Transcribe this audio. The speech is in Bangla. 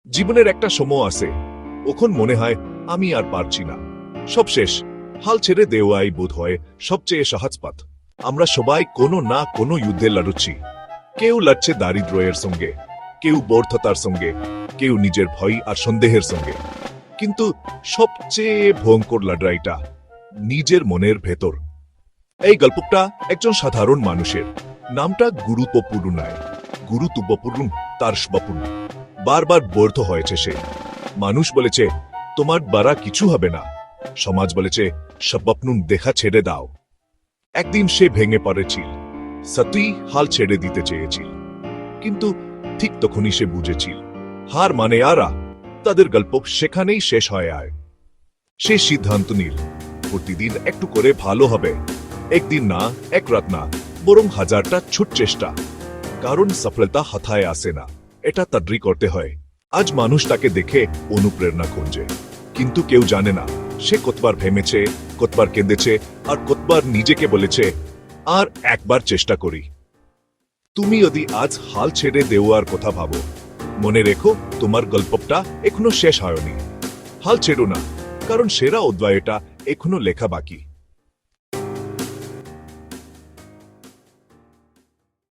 জীবনের একটা সময় আছে, ওখন মনে হয় আমি আর পারছি না, সব শেষ, হাল ছেড়ে দেওয়াই বোধ হয় সবচেয়ে সহজ পথ। আমরা সবাই কোনো না কোনো যুদ্ধে লড়ছি। কেউ লড়ছে দারিদ্র্যের সঙ্গে, কেউ ব্যর্থতার সঙ্গে, কেউ নিজের ভয় আর সন্দেহের সঙ্গে। কিন্তু সবচেয়ে ভয়ঙ্কর লড়াইটা নিজের মনের ভেতর। এই গল্পটা একজন সাধারণ মানুষের, নামটা গুরুত্বপূর্ণ নয়, গুরুত্বপূর্ণ তার স্বপ্ন। বারবার ব্যর্থ হয়েছে সে। মানুষ বলেছে তোমার দ্বারা কিছু হবে না, সমাজ বলেছে স্বপ্ন দেখা ছেড়ে দাও। একদিন সে ভেঙে পড়েছিল, সত্যিই হাল ছেড়ে দিতে চেয়েছিল, কিন্তু ঠিক তখনই সে বুঝেছিল হার মানে আরা। তাদের গল্প সেখানেই শেষ হয়ে আয়। সে সিদ্ধান্ত নিল প্রতিদিন একটু করে ভালো হবে, একদিন না, এক রাত না, বরং হাজারটা ছোট চেষ্টা। কারণ সফলতা হাতায় আসে না, এটা তাড়াতাড়ি করতে হয়। আজ মানুষ তাকে দেখে অনুপ্রেরণা খুঁজে, কিন্তু কেউ জানে না সে কতবার ভেবেছে, কতবার কেঁদেছে, আর কতবার নিজেকে বলেছে আর একবার চেষ্টা করি। তুমি যদি আজ হাল ছেড়ে দেওয়ার কথা ভাবো, মনে রেখো তোমার গল্পটা এখনো শেষ হয়নি। হাল ছেড়ো না, কারণ সেরা অধ্যায়টা এখনো লেখা বাকি।